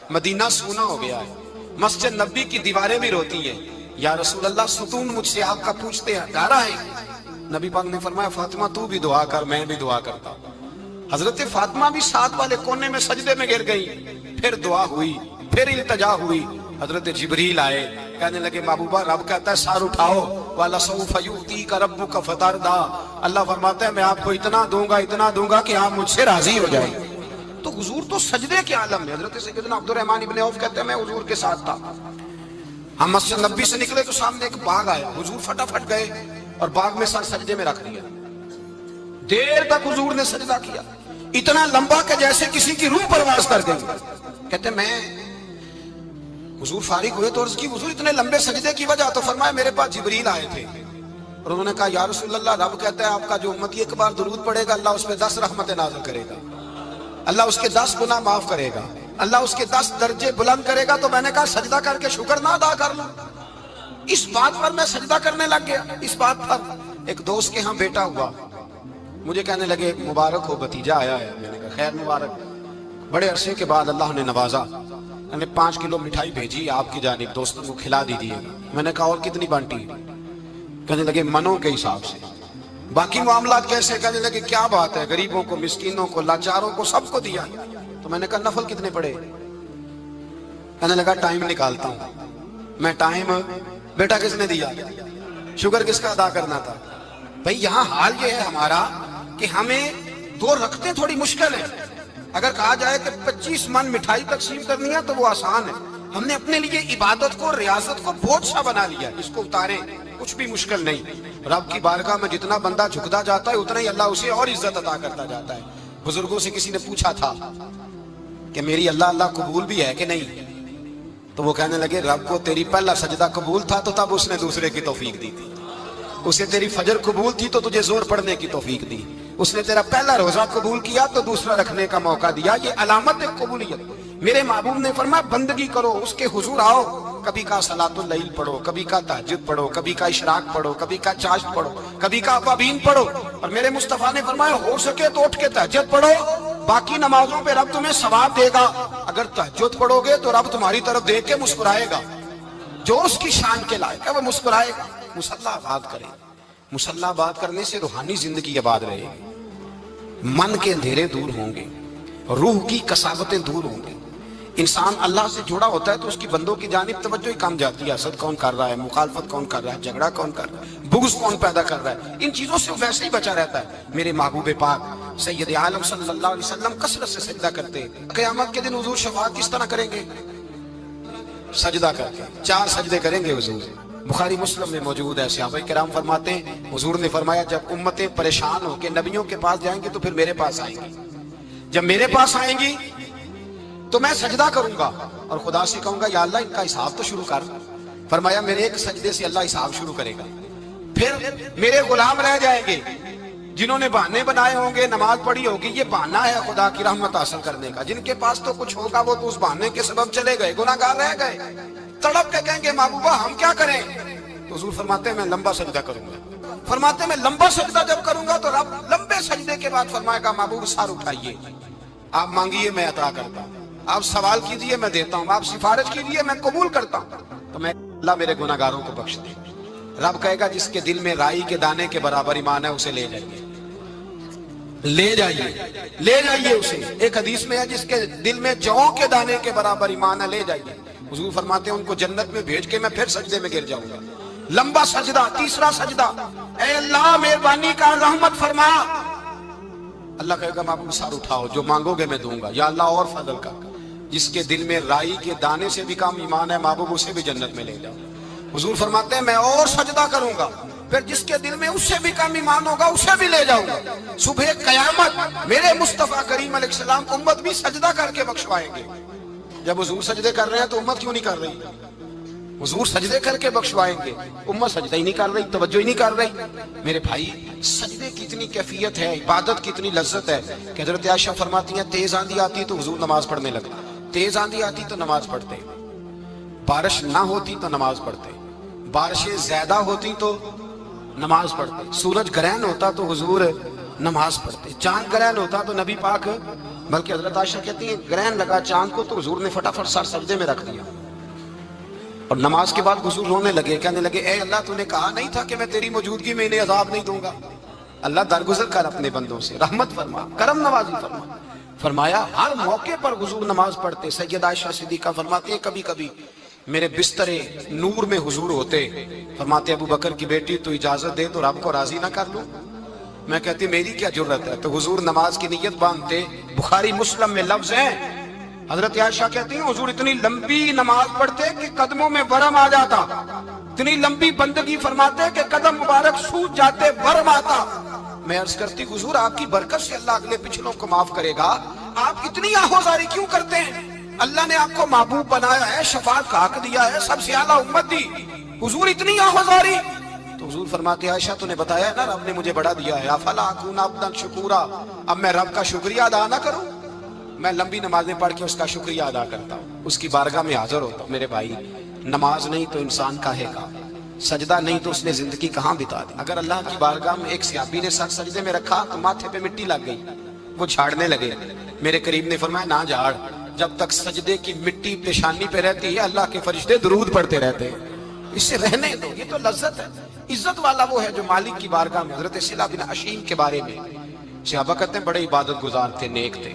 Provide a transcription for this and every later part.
مدینہ سونا ہو گیا ہے، مسجد نبی کی دیواریں بھی روتی ہیں، یا رسول اللہ ستون مجھ سے آپ کا پوچھتے ہیں گارا ہے۔ نبی پاک نے فرمایا فاطمہ تو بھی دعا کر، میں بھی دعا کرتا ہوں۔ حضرت فاطمہ بھی ساتھ والے کونے میں سجدے میں گر گئی، پھر دعا ہوئی، پھر التجا ہوئی۔ حضرت جبریل آئے، کہنے لگے محبوبہ رب کہتا ہے سار اٹھاؤ، وَلَسَوْفَ يُؤْتِيكَ رَبُّكَ فَتَرْضَىٰ، اللہ فرماتا ہے میں آپ کو اتنا دوں گا کہ آپ مجھ سے راضی ہو جائیں۔ تو حضور تو سجدے کے عالم میں۔ حضرت سیدنا عبد الرحمن ابن عوف کہتے ہیں میں حضور کے ساتھ تھا، ہم مسجد نبی سے نکلے تو سامنے ایک باغ آیا، حضور فٹافٹ گئے اور باغ میں سر سجدے میں رکھ دیا۔ دیر تک حضور نے سجدہ کیا، اتنا لمبا کہ جیسے کسی کی روح پرواز کر گئی۔ کہتے میں حضور فارغ ہوئے تو عرض کی حضور اتنے لمبے سجدے کی وجہ؟ تو فرمایا میرے پاس جبریل آئے تھے اور انہوں نے کہا یا رسول اللہ رب کہتا ہے آپ کا جو امتی ایک بار درود پڑھے گا اللہ اس پہ 10 رحمتیں نازل کرے گا، اللہ اس کے 10 گناہ معاف کرے گا، اللہ اس کے 10 درجے بلند کرے گا۔ تو میں نے کہا سجدہ کر کے شکر نہ ادا کر لوں؟ اس بات پر میں سجدہ کرنے لگ گیا۔ اس بات پر ایک دوست کے ہاں بیٹا ہوا، مجھے کہنے لگے مبارک ہو بھتیجا آیا ہے۔ میں نے کہا خیر مبارک۔ بڑے عرصے کے بعد اللہ نے نوازا، میں نے 5 کلو مٹھائی بھیجی آپ کی جانب، دوستوں کو کھلا دیجیے۔ میں نے کہا اور کتنی بانٹی؟ کہنے لگے منوں کے حساب سے۔ باقی معاملات کیسے؟ کہنے لگے کیا بات ہے، غریبوں کو، مسکینوں کو، لاچاروں کو، سب کو دیا۔ تو میں نے کہا نفل کتنے پڑے؟ کہنے لگا ٹائم نکالتا ہوں۔ میں ٹائم بیٹا کس نے دیا؟ شکر کس کا ادا کرنا تھا؟ بھئی یہاں حال یہ ہے ہمارا کہ ہمیں 2 رکھتے تھوڑی مشکل ہے۔ اگر کہا جائے کہ 25 من مٹھائی تقسیم کرنی ہے تو وہ آسان ہے، ہم نے اپنے لیے عبادت کو، ریاضت کو بہت سا بنا لیا، اس کو اتاریں کچھ بھی مشکل نہیں۔ رب کی بارگاہ میں جتنا بندہ جھکتا جاتا ہے اتنا ہی اللہ اسے اور عزت عطا کرتا جاتا ہے۔ بزرگوں سے کسی نے پوچھا تھا کہ میری اللہ قبول بھی ہے کہ نہیں؟ تو وہ کہنے لگے رب کو تیری پہلا سجدہ قبول تھا تو تب اس نے دوسرے کی توفیق دی تھی، اسے تیری فجر قبول تھی تو تجھے زور پڑھنے کی توفیق دی، اس نے تیرا پہلا روزہ قبول کیا تو دوسرا رکھنے کا موقع دیا۔ یہ علامت ہے قبولیت۔ میرے محبوب نے فرمایا بندگی کرو، اس کے حضور آؤ، کبھی کا صلاۃ اللیل پڑھو، کبھی کا تہجد پڑھو، کبھی کا اشراق پڑھو، کبھی کا چاشت پڑھو، کبھی کا اوابین پڑھو۔ اور میرے مصطفیٰ نے فرمایا ہو سکے تو اٹھ کے تہجد پڑھو، باقی نمازوں پہ رب تمہیں ثواب دے گا۔ اگر تہجد پڑھو گے تو رب تمہاری طرف دیکھ کے مسکرائے گا، جو اس کی شان کے لائق ہے وہ مسکرائے گا۔ مصلی آباد کریں، مصلی آباد کرنے سے روحانی زندگی آباد رہے گی، من کے اندھیرے دور ہوں گے، روح کی کساوتیں دور ہوں گی۔ انسان اللہ سے جڑا ہوتا ہے تو اس کی بندوں کی جانب توجہ ہی کم جاتی ہے۔ حسد کون کر رہا ہے، مخالفت کون کر رہا ہے، جھگڑا کون کر رہا ہے، بغض کون پیدا کر رہا ہے، ان چیزوں سے ویسے ہی بچا رہتا ہے۔ میرے محبوب پاک سید عالم صلی اللہ علیہ وسلم کثرت سے سجدہ کرتے ہیں۔ قیامت کے دن حضور شفاعت کس طرح کریں گے؟ سجدہ کر کے 4 سجدے کریں گے حضور۔ بخاری مسلم میں موجود ہے، صحابہ کرام فرماتے ہیں حضور نے فرمایا جب امتیں پریشان ہو کے نبیوں کے پاس جائیں گی تو پھر میرے پاس آئیں گی، جب میرے پاس آئیں گی تو میں سجدہ کروں گا اور خدا سے کہوں گا یا اللہ ان کا حساب تو شروع کر۔ فرمایا میرے ایک سجدے سے اللہ حساب شروع کرے گا، پھر میرے غلام رہ جائیں گے جنہوں نے بہانے بنائے ہوں گے، نماز پڑھی ہوگی، یہ بہانہ ہے خدا کی رحمت حاصل کرنے کا۔ جن کے پاس تو کچھ ہوگا وہ تو اس بہانے کے سبب چلے گئے، گناہ گار رہ گئے، تڑپ کے کہیں گے محبوبہ ہم کیا کریں؟ تو حضور فرماتے ہیں میں لمبا سجدہ کروں گا۔ فرماتے ہیں میں لمبا سجدہ جب کروں گا تو رب لمبے سجدے کے بعد فرمائے گا محبوب سار اٹھائیے، آپ مانگیے میں عطا کرتا ہوں، آپ سوال کیجئے میں دیتا ہوں، آپ سفارش کیجئے میں قبول کرتا ہوں۔ تو میں اللہ میرے گناہ گاروں کو بخش دے۔ رب کہے گا جس کے دل میں رائی کے دانے کے برابر ایمان ہے اسے لے جائیے، لے جائیے، لے جائیے اسے۔ ایک حدیث میں ہے جس کے دل میں جو کے دانے کے برابر ایمان ہے لے جائیے۔ حضور فرماتے ہیں ان کو جنت میں بھیج کے میں پھر سجدے میں گر جاؤں گا۔ لمبا سجدہ، تیسرا سجدہ، اے اللہ مہربانی کا رحمت فرما۔ اللہ کہے گا محبوب سار اٹھاؤ، جو مانگو گے میں دوں گا۔ یا اللہ اور فضل کا، جس کے دل میں رائی کے دانے سے بھی کم ایمان ہے محبوب اسے بھی جنت میں لے جاؤ۔ حضور فرماتے ہیں میں اور سجدہ کروں گا، پھر جس کے دل میں اس سے بھی کم ایمان ہوگا اسے بھی لے جاؤں گا۔ صبح قیامت میرے مصطفیٰ کریم علیہ السلام امت بھی سجدہ کر کے بخشوائیں گے۔ جب حضور سجدے کر رہے ہیں تو امت کیوں نہیں کر رہی؟ حضور سجدے کر کے بخشوائیں گے، امت سجدہ ہی نہیں کر رہی، توجہ ہی نہیں کر رہی۔ میرے بھائی سجدے کی اتنی کیفیت ہے، عبادت کی اتنی لذت ہے کہ حضرت عائشہ فرماتی ہیں تیز آندھی آتی تو حضور نماز پڑھنے لگتے، تیز آندھی آتی تو نماز پڑھتے، بارش نہ ہوتی تو نماز پڑھتے، بارشیں زیادہ ہوتی تو نماز پڑھتے، سورج گرہن ہوتا تو حضور نماز پڑھتے، چاند گرہن ہوتا تو نبی پاک بلکہ حضرت عائشہ کہتی ہیں گرہن لگا چاند کو تو حضور نے فٹافٹ سر سجدے میں رکھ دیا، اور نماز کے بعد حضور رونے لگے، کہنے لگے اے اللہ تو نے کہا نہیں تھا کہ میں تیری موجودگی میں انہیں عذاب نہیں دوں گا؟ اللہ درگزر کر اپنے بندوں سے، رحمت فرما، کرم نوازی فرما۔ فرمایا ہر موقع پر حضور نماز پڑھتے۔ سید عائشہ صدیقہ فرماتی ہیں کبھی کبھی میرے بسترے نور میں حضور ہوتے، فرماتے ابو بکر کی بیٹی تو اجازت دے تو رب کو راضی نہ کر لوں؟ میں کہتی میری کیا جرت ہے؟ تو حضور نماز کی نیت باندھتے، بخاری مسلم میں لفظ ہیں، حضرت عائشہ کہتی ہیں حضور اتنی لمبی نماز پڑھتے کہ قدموں میں ورم آ جاتا، اتنی لمبی بندگی فرماتے کہ قدم مبارک سوج جاتے، ورم آتا۔ میں عرض کرتی حضور آپ کی برکت سے اللہ اگلے پچھلوں کو معاف کرے گا، آپ اتنی آہوزاری کیوں کرتے ہیں؟ اللہ نے آپ کو محبوب بنایا ہے، شفاعت کا حق دیا ہے، سب سے اعلیٰ امت دی، حضور اتنی آہوزاری؟ تو حضور فرماتے عائشہ تو نے بتایا ہے نا رب نے مجھے بڑا دیا ہے، افلا اکون عبدا شکورا، اب میں رب کا شکریہ ادا نہ کروں؟ میں لمبی نمازیں پڑھ کے اس کا شکریہ ادا کرتا ہوں، اس کی بارگاہ میں حاضر ہوتا ہوں۔ میرے بھائی نماز نہیں تو انسان کہے گا، سجدہ نہیں تو اس نے زندگی کہاں بتا دی؟ اگر اللہ کی بارگاہ میں ایک صحابی نے سر سجدے میں رکھا تو ماتھے پہ مٹی لگ گئی، وہ جھاڑنے لگے، میرے قریب نے فرمایا نہ جھاڑ، جب تک سجدے کی مٹی پیشانی پہ رہتی ہے اللہ کے فرشتے درود پڑھتے رہتے ہیں، اس سے رہنے دو، یہ تو لذت ہے۔ عزت والا وہ ہے جو مالک کی بارگاہ میں۔ حضرت صلہ بن اشیم کے بارے میں صحابہ کہتے ہیں بڑے عبادت گزار تھے، نیک تھے۔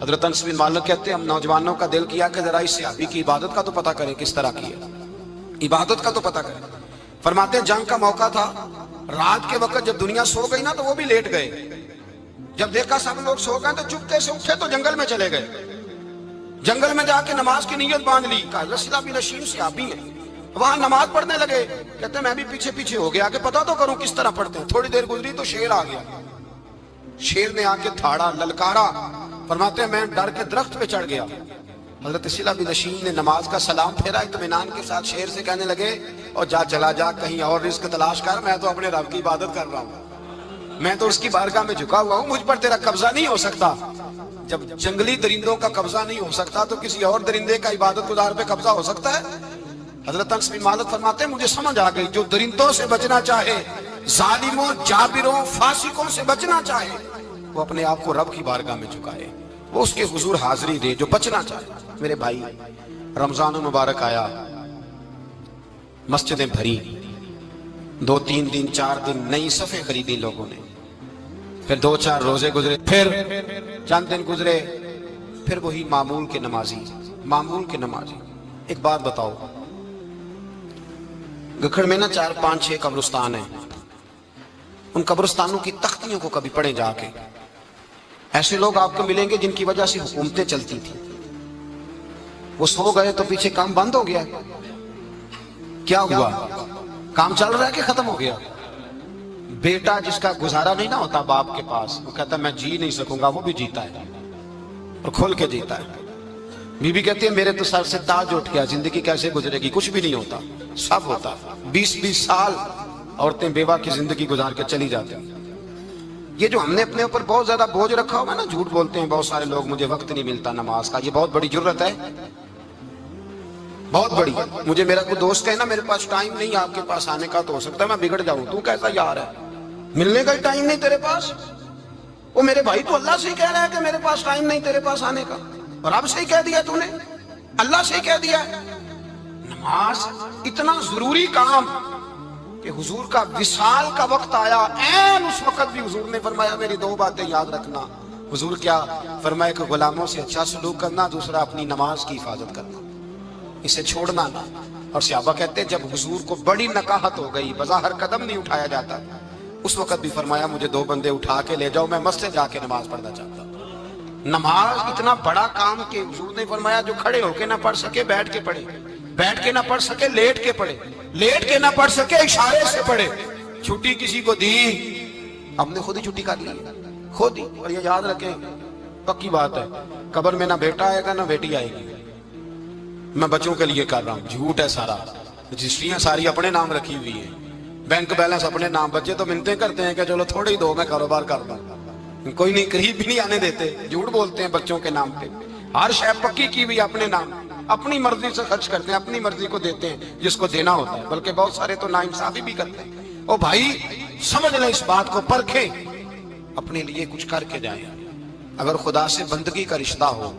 حضرت انس بن مالک کہتے ہیں ہم نوجوانوں کا دل کیا کہ ذرا اس صحابی کی عبادت کا تو پتہ کریں کس طرح کی ہے، عبادت کا تو پتہ کریں۔ فرماتے ہیں جنگ کا موقع تھا، رات کے وقت جب دنیا سو گئی نا تو وہ بھی لیٹ گئے، جب دیکھا سب لوگ سو گئے تو چپتے سے اٹھے تو جنگل میں چلے گئے، جنگل میں جا کے نماز کی نیت باندھ لی، کہا صلہ بن اشیم صحابی ہیں، وہاں نماز پڑھنے لگے، کہتے ہیں میں بھی پیچھے پیچھے ہو گیا کہ پتہ تو کروں کس طرح پڑھتے ہیں۔ تھوڑی دیر گزری تو شیر آ گیا، شیر نے آ کے تھاڑا، للکارا، فرماتے ہیں میں ڈر کے درخت پہ چڑھ گیا۔ حضرت صلہ بن اشیم نے نماز کا سلام پھیرا، اطمینان کے ساتھ شیر سے کہنے لگے اور جا چلا جا کہیں اور رزق تلاش کر، میں تو اپنے رب کی عبادت کر رہا ہوں، میں تو اس کی بارگاہ میں جھکا ہوا ہوں، مجھ پر تیرا قبضہ نہیں ہو سکتا۔ جب جنگلی درندوں کا قبضہ نہیں ہو سکتا تو کسی اور درندے کا عبادت گزار پہ قبضہ ہو سکتا ہے؟ حضرت انس بن مالک فرماتے ہیں مجھے سمجھ آ گئی جو درندوں سے بچنا چاہے، ظالموں، جابروں، فاسقوں سے بچنا چاہے، وہ اپنے آپ کو رب کی بارگاہ میں جھکائے، وہ اس کے حضور حاضری دے جو بچنا چاہے۔ میرے بھائی رمضان المبارک آیا، مسجدیں بھری، 2-3 دن 4 دن نئی صفیں خریدی لوگوں نے، پھر 2-4 روزے گزرے، پھر چند دن گزرے، پھر وہی معمول کے نمازی۔ ایک بات بتاؤ، گکھڑ میں نا 4-5-6 قبرستان ہیں، ان قبرستانوں کی تختیوں کو کبھی پڑھیں جا کے، ایسے لوگ آپ کو ملیں گے جن کی وجہ سے حکومتیں چلتی تھی، وہ سو گئے تو پیچھے کام بند ہو گیا، کیا ہوا؟ کام چل رہا ہے کہ ختم ہو گیا؟ بیٹا جس کا گزارا نہیں نہ ہوتا باپ کے پاس، وہ کہتا ہے میں جی نہیں سکوں گا، وہ بھی جیتا ہے اور کھول کے جیتا ہے۔ بی بی کہتی ہے میرے تو سر سے تاج اٹھ گیا، زندگی کیسے گزرے گی؟ کچھ بھی نہیں ہوتا، سب ہوتا۔ 20-20 سال عورتیں بیوہ کی زندگی گزار کے چلی جاتی ہیں۔ یہ جو ہم نے اپنے اوپر بہت زیادہ بوجھ رکھا ہوا نا، جھوٹ بولتے ہیں بہت سارے لوگ مجھے وقت نہیں ملتا نماز کا، یہ بہت بڑی جرت ہے، بہت بڑی۔ مجھے میرا کوئی دوست کہے نا میرے پاس ٹائم نہیں آپ کے پاس آنے کا، تو ہو سکتا ہے میں بگڑ جاؤں، تو کیسا یار ہے، ملنے کا ہی ٹائم نہیں تیرے پاس؟ وہ میرے بھائی تو اللہ سے ہی کہہ رہا ہے کہ میرے پاس ٹائم نہیں تیرے پاس آنے کا، اور رب سے ہی کہہ دیا تو نے، اللہ سے ہی کہہ دیا۔ نماز اتنا ضروری کام کہ حضور کا وصال کا وقت آیا، عین اس وقت بھی حضور نے فرمایا میری 2 باتیں یاد رکھنا۔ حضور کیا فرمایا کہ غلاموں سے اچھا سلوک کرنا، دوسرا اپنی نماز کی حفاظت کرنا، اسے چھوڑنا نہ۔ اور صحابہ کہتے ہیں جب حضور کو بڑی نکاہت ہو گئی، بظاہر قدم نہیں اٹھایا جاتا، اس وقت بھی فرمایا مجھے 2 بندے اٹھا کے لے جاؤ، میں مسجد جا کے نماز پڑھنا چاہتا ہوں۔ نماز اتنا بڑا کام کہ حضور نے فرمایا جو کھڑے ہو کے نہ پڑھ سکے بیٹھ کے پڑھے، بیٹھ کے نہ پڑھ سکے لیٹ کے پڑھے، لیٹ کے نہ پڑھ سکے اشارے سے پڑھے۔ چھٹی کسی کو دی، ہم نے خود ہی چھٹی کر لی، خود ہی۔ اور یہ یاد رکھیں پکی بات ہے، قبر میں نہ بیٹا آئے گا نہ بیٹی آئے گی، میں بچوں کے لیے کر رہا ہوں، جھوٹ ہے سارا، رجسٹریاں ساری اپنے نام رکھی ہوئی ہیں، بینک بیلنس اپنے نام، بچے تو منتیں کرتے ہیں کہ چلو تھوڑے ہی دو میں کاروبار کر رہا ہوں، کوئی نہیں قریب بھی نہیں آنے دیتے، جھوٹ بولتے ہیں بچوں کے نام پہ، ہر شے پکی کی ہوئی اپنے نام، اپنی مرضی سے خرچ کرتے ہیں، اپنی مرضی کو دیتے ہیں جس کو دینا ہوتا ہے، بلکہ بہت سارے تو ناانصافی بھی کرتے ہیں۔ او بھائی سمجھ لیں اس بات کو، پرکھیں، اپنے لیے کچھ کر کے جائیں۔ اگر خدا سے بندگی کا رشتہ ہو،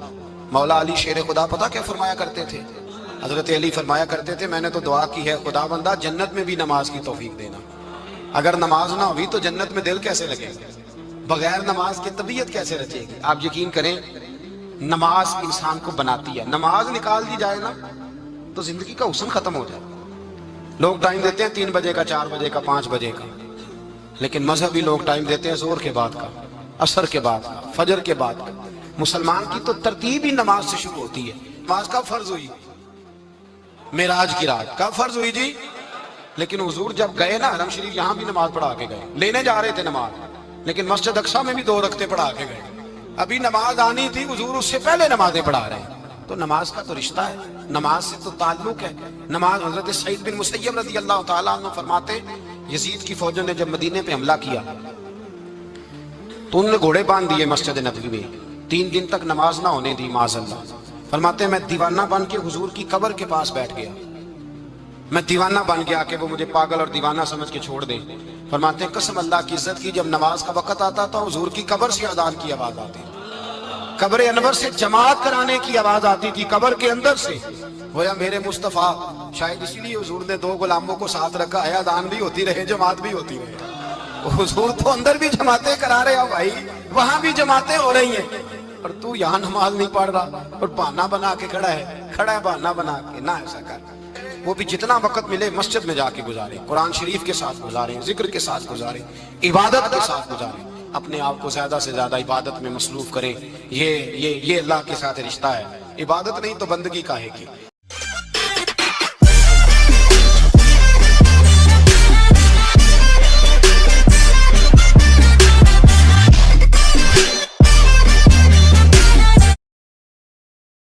مولا علی شیر خدا پتہ کیا فرمایا کرتے تھے؟ حضرت علی فرمایا کرتے تھے میں نے تو دعا کی ہے خدا بندہ جنت میں بھی نماز کی توفیق دینا۔ اگر نماز نہ ہوئی تو جنت میں دل کیسے لگے گا؟ بغیر نماز کی طبیعت کیسے رچے گی؟ آپ یقین کریں نماز انسان کو بناتی ہے، نماز نکال دی جائے نا تو زندگی کا حسن ختم ہو جائے۔ لوگ ٹائم دیتے ہیں 3 بجے کا، 4 بجے کا، 5 بجے کا، لیکن مذہبی لوگ ٹائم دیتے ہیں زور کے بعد کا، عصر کے بعد کا، فجر کے بعد کا۔ مسلمان کی تو ترتیب ہی نماز سے شروع ہوتی ہے۔ نماز کب فرض ہوئی؟ معراج کی رات کب فرض ہوئی جی؟ لیکن حضور جب گئے نا حرم شریف، یہاں بھی نماز پڑھا کے گئے، لینے جا رہے تھے نماز، لیکن مسجد اقصیٰ میں بھی 2 رکعتیں پڑھا کے گئے۔ ابھی نماز آنی تھی، حضور اس سے پہلے نمازیں پڑھا رہے ہیں۔ تو نماز کا تو رشتہ ہے، نماز سے تو تعلق ہے۔ نماز حضرت سعید بن مسیب رضی اللہ تعالیٰ عنہ فرماتے یزید کی فوجوں نے جب مدینے پہ حملہ کیا تو انہوں نے گھوڑے باندھ دیے مسجد نبوی میں، 3 دن تک نماز نہ ہونے دی معاذ اللہ۔ فرماتے ہیں میں دیوانہ بن کے حضور کی قبر کے پاس بیٹھ گیا، میں دیوانہ بن گیا کہ وہ مجھے پاگل اور دیوانہ سمجھ کے چھوڑ دے۔ فرماتے ہیں قسم اللہ کی عزت کی، جب نماز کا وقت آتا تھا حضور کی قبر سے اذان کی آواز آتی، قبر انور سے جماعت کرانے کی آواز آتی تھی، قبر کے اندر سے۔ گویا میرے مصطفیٰ، شاید اسی لیے حضور نے 2 غلاموں کو ساتھ رکھا ہے، اذان بھی ہوتی رہے جماعت بھی ہوتی رہے۔ حضور تو اندر بھی جماعتیں کرا رہے ہو بھائی، وہاں بھی جماعتیں ہو رہی ہیں، اور تو یہاں نماز نہیں پڑھ رہا اور بہانہ بنا کے کھڑا ہے بہانہ بنا کے۔ نہ ایسا کر، وہ بھی جتنا وقت ملے مسجد میں جا کے گزارے، قرآن شریف کے ساتھ گزارے، ذکر کے ساتھ گزارے، عبادت کے ساتھ گزارے، اپنے آپ کو زیادہ سے زیادہ عبادت میں مصروف کریں۔ یہ اللہ کے ساتھ رشتہ ہے، عبادت نہیں تو بندگی کاہے کی۔